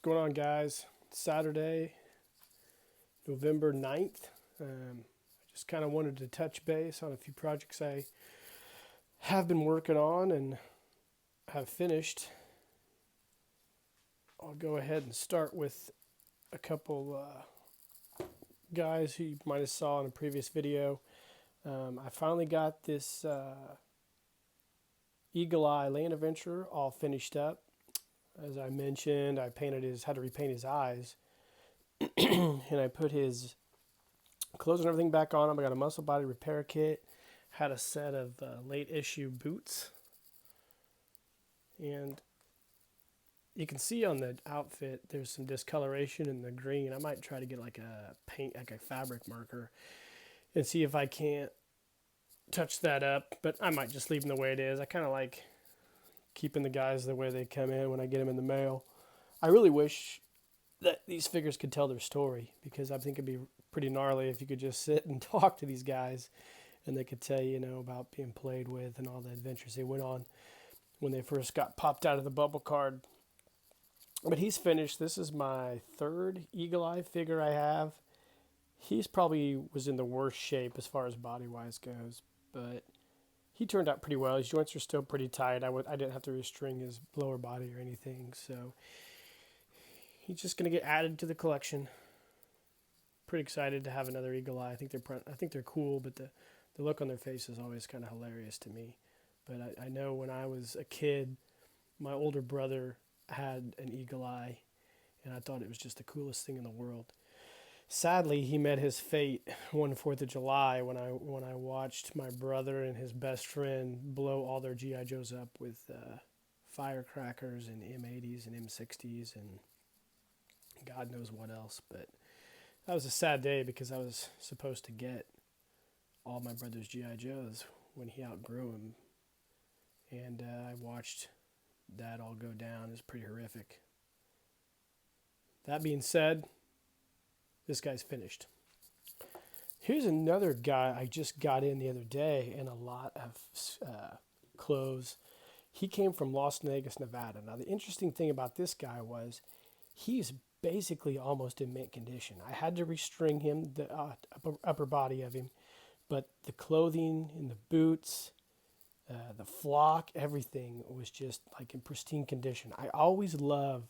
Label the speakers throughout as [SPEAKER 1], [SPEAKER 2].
[SPEAKER 1] What's going on, guys? Saturday, November 9th. I just kind of wanted to touch base on a few projects I have been working on and have finished. I'll go ahead and start with a couple guys who you might have saw in a previous video. I finally got this Eagle Eye Land Adventure all finished up. As I mentioned, I had to repaint his eyes, and I put his clothes and everything back on him. I got a muscle body repair kit, had a set of late issue boots, and you can see on the outfit there's some discoloration in the green. I might try to get like a fabric marker and see if I can't touch that up, but I might just leave them the way it is. I kind of like keeping the guys the way they come in when I get them in the mail. I really wish that these figures could tell their story, because I think it'd be pretty gnarly if you could just sit and talk to these guys and they could tell you, about being played with and all the adventures they went on when they first got popped out of the bubble card. But he's finished. This is my third Eagle Eye figure I have. He's probably was in the worst shape as far as body-wise goes, but he turned out pretty well. His joints are still pretty tight. I didn't have to restring his lower body or anything, so he's just going to get added to the collection. Pretty excited to have another Eagle Eye. I think they're cool, but the look on their face is always kind of hilarious to me. But I know when I was a kid, my older brother had an Eagle Eye, and I thought it was just the coolest thing in the world. Sadly, he met his fate one 4th of July when I watched my brother and his best friend blow all their G.I. Joes up with firecrackers and M80s and M60s and God knows what else. But that was a sad day because I was supposed to get all my brother's G.I. Joes when he outgrew them. And I watched that all go down. It was pretty horrific. That being said, this guy's finished. Here's another guy I just got in the other day and a lot of clothes. He came from Las Vegas, Nevada. Now, the interesting thing about this guy was he's basically almost in mint condition. I had to restring him, the upper body of him, but the clothing and the boots, the flock, everything was just like in pristine condition. I always love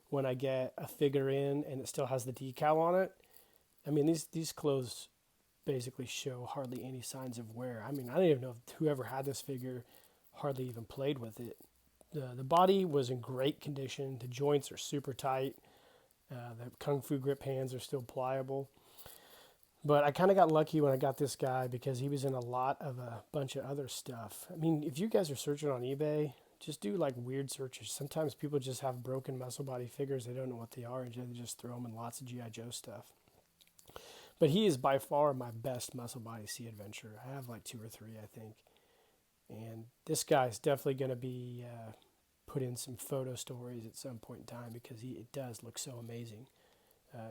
[SPEAKER 1] when I get a figure in and it still has the decal on it. I mean, these clothes basically show hardly any signs of wear. I mean, I don't even know if whoever had this figure hardly even played with it. The body was in great condition. The joints are super tight. The Kung Fu grip hands are still pliable. But I kind of got lucky when I got this guy because he was in a bunch of other stuff. I mean, if you guys are searching on eBay, just do like weird searches. Sometimes people just have broken muscle body figures. They don't know what they are, and they just throw them in lots of G.I. Joe stuff. But he is by far my best muscle body sea adventure. I have like 2 or 3, I think. And this guy is definitely going to be put in some photo stories at some point in time because it does look so amazing.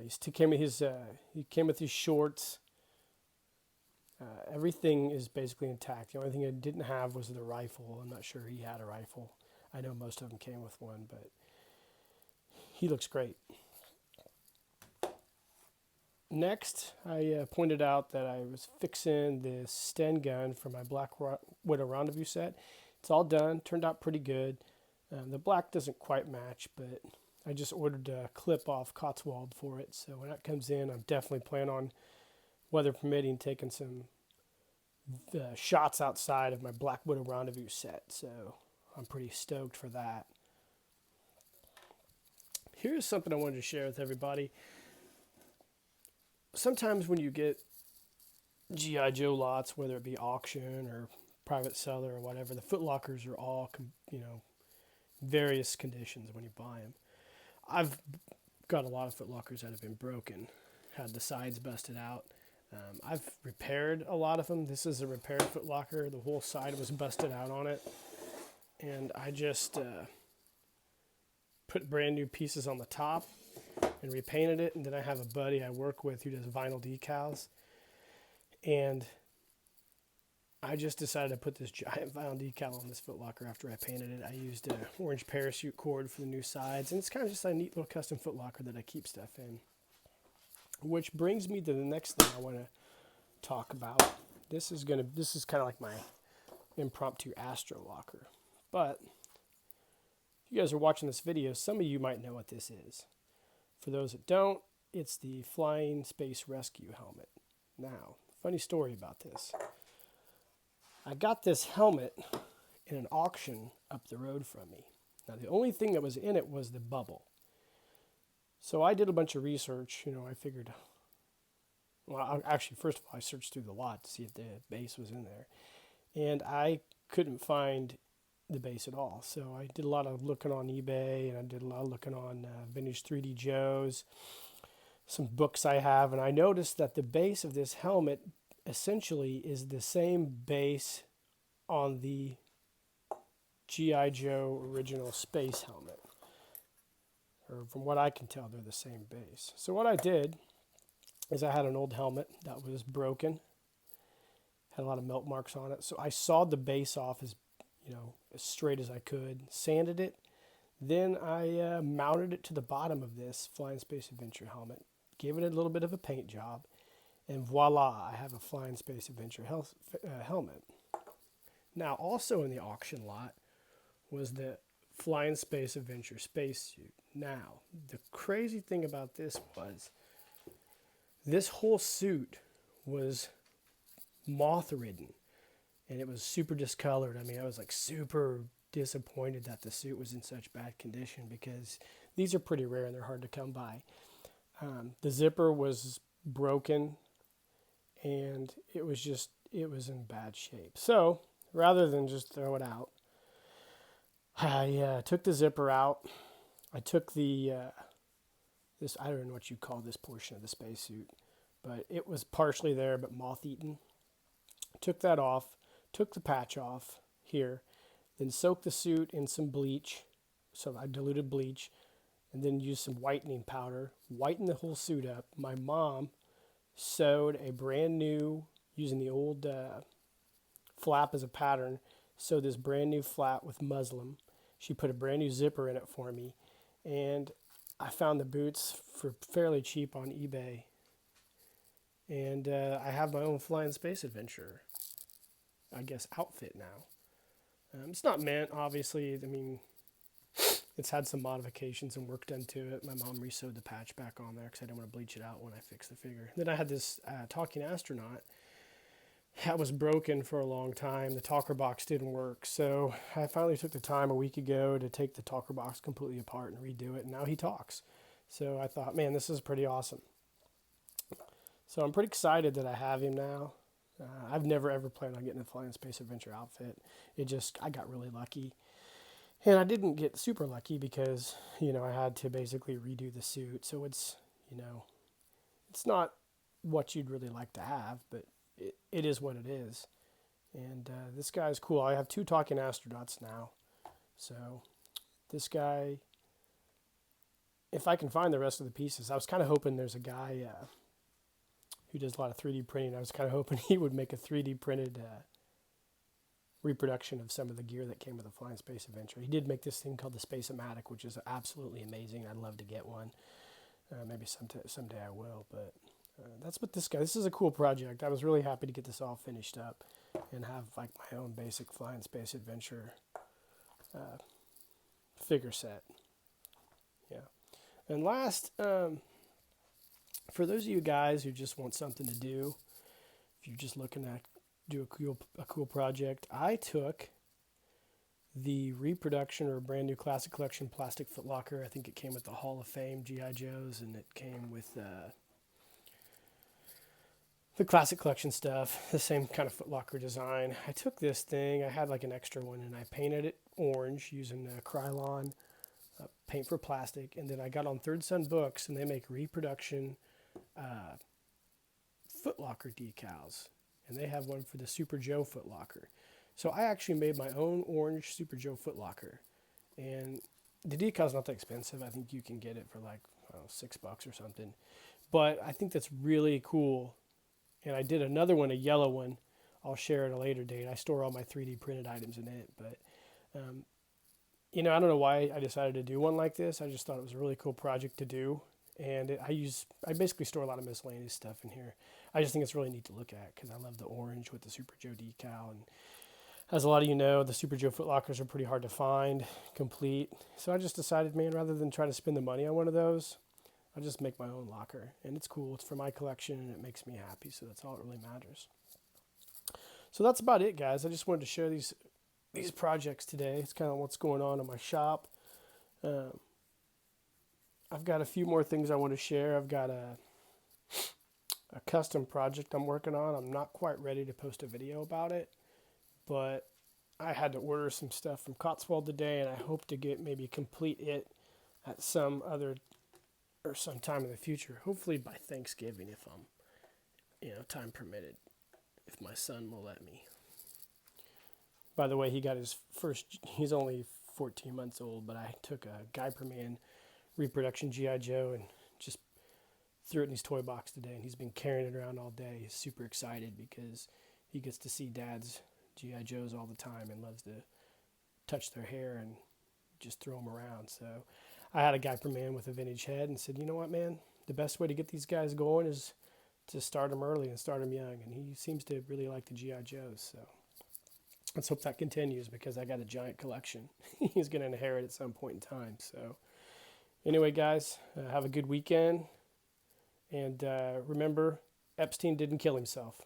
[SPEAKER 1] He came with his shorts. Everything is basically intact. The only thing I didn't have was the rifle. I'm not sure he had a rifle. I know most of them came with one, but he looks great. Next, I pointed out that I was fixing this Sten gun for my Black Widow Rendezvous set. It's all done. Turned out pretty good. The black doesn't quite match, but I just ordered a clip off Cotswold for it. So when that comes in, I'm definitely planning on, weather permitting, taking some shots outside of my Black Widow Rendezvous set. So I'm pretty stoked for that. Here's something I wanted to share with everybody. Sometimes when you get G.I. Joe lots, whether it be auction or private seller or whatever, the Footlockers are all, various conditions when you buy them. I've got a lot of Footlockers that have been broken, had the sides busted out. I've repaired a lot of them. This is a repaired Footlocker. The whole side was busted out on it. And I just put brand new pieces on the top and repainted it. And then I have a buddy I work with who does vinyl decals. And I just decided to put this giant vinyl decal on this Footlocker after I painted it. I used an orange parachute cord for the new sides, and it's kind of just a neat little custom Footlocker that I keep stuff in. Which brings me to the next thing I want to talk about. This is kind of like my impromptu Astro Locker. But if you guys are watching this video, some of you might know what this is. For those that don't, it's the Flying Space Rescue helmet. Now, funny story about this. I got this helmet in an auction up the road from me. Now, the only thing that was in it was the bubble. So I did a bunch of research. I figured, first of all, I searched through the lot to see if the base was in there. And I couldn't find the base at all. So I did a lot of looking on eBay, and I did a lot of looking on Vintage 3D Joe's, some books I have, and I noticed that the base of this helmet essentially is the same base on the G.I. Joe original space helmet. Or from what I can tell, they're the same base. So what I did is I had an old helmet that was broken, had a lot of melt marks on it. So I sawed the base off as straight as I could, sanded it. Then I mounted it to the bottom of this Flying Space Adventure helmet, gave it a little bit of a paint job, and voila, I have a Flying Space Adventure helmet. Now, also in the auction lot was the Flying Space Adventure spacesuit. Now, the crazy thing about this was this whole suit was moth-ridden, and it was super discolored. I mean, I was like super disappointed that the suit was in such bad condition because these are pretty rare and they're hard to come by. The zipper was broken, and it was in bad shape. So rather than just throw it out, I took the zipper out. I took the I don't know what you call this portion of the spacesuit, but it was partially there but moth-eaten. Took that off, took the patch off here, then soaked the suit in some bleach. So I diluted bleach, and then used some whitening powder, whitened the whole suit up. My mom sewed a brand new, using the old flap as a pattern, sewed this brand new flap with muslin. She put a brand new zipper in it for me, and I found the boots for fairly cheap on eBay. And I have my own Flying Space Adventure, I guess, outfit now. It's not mint, obviously. I mean, it's had some modifications and work done to it. My mom re-sewed the patch back on there because I didn't want to bleach it out when I fixed the figure. Then I had this talking astronaut that was broken for a long time. The talker box didn't work. So I finally took the time a week ago to take the talker box completely apart and redo it. And now he talks. So I thought, man, this is pretty awesome. So I'm pretty excited that I have him now. I've never ever planned on getting a Flying Space Adventure outfit. I got really lucky. And I didn't get super lucky because, I had to basically redo the suit. So it's not what you'd really like to have, but it is what it is. And this guy's cool. I have 2 talking astronauts now. So this guy, if I can find the rest of the pieces, I was kind of hoping there's a guy who does a lot of 3D printing. I was kind of hoping he would make a 3D printed reproduction of some of the gear that came with the Flying Space Adventure. He did make this thing called the Space-O-Matic, which is absolutely amazing. I'd love to get one. Maybe someday I will, but that's what this is a cool project. I was really happy to get this all finished up and have like my own basic Flying Space Adventure figure set. Yeah. And last, for those of you guys who just want something to do, if you're just looking to do a cool project, I took the reproduction or brand new Classic Collection plastic Footlocker. I think it came with the Hall of Fame G.I. Joes, and it came with the Classic Collection stuff, the same kind of Footlocker design. I took this thing, I had like an extra one, and I painted it orange using Krylon paint for plastic, and then I got on Third Sun Books, and they make reproduction Footlocker decals, and they have one for the Super Joe Footlocker. So I actually made my own orange Super Joe Footlocker, and the decal's not that expensive. I think you can get it for like $6 or something, but I think that's really cool. And I did another one, a yellow one, I'll share at a later date. I store all my 3D printed items in it, but you know, I don't know why I decided to do one like this. I just thought it was a really cool project to do, and I basically store a lot of miscellaneous stuff in here. I just think it's really neat to look at because I love the orange with the Super Joe decal, and as a lot of you know, the Super Joe Footlockers are pretty hard to find complete. So I just decided, man, rather than try to spend the money on one of those, I'll just make my own locker, and it's cool. It's for my collection, and it makes me happy. So that's all that really matters. So that's about it, guys. I just wanted to share these projects today. It's kind of what's going on in my shop. I've got a few more things I want to share. I've got a custom project I'm working on. I'm not quite ready to post a video about it, but I had to order some stuff from Cotswold today, and I hope to maybe complete it at some time in the future. Hopefully by Thanksgiving, if I'm, time permitted, if my son will let me. By the way, he got his first. He's only 14 months old, but I took a Guyperman reproduction G.I. Joe and just threw it in his toy box today, and he's been carrying it around all day. He's super excited because he gets to see Dad's G.I. Joes all the time and loves to touch their hair and just throw them around. So I had a Guyperman with a vintage head and said, you know what, man, the best way to get these guys going is to start them early and start them young. And he seems to really like the G.I. Joes. So let's hope that continues because I got a giant collection he's going to inherit at some point in time. So anyway, guys, have a good weekend. And remember, Epstein didn't kill himself.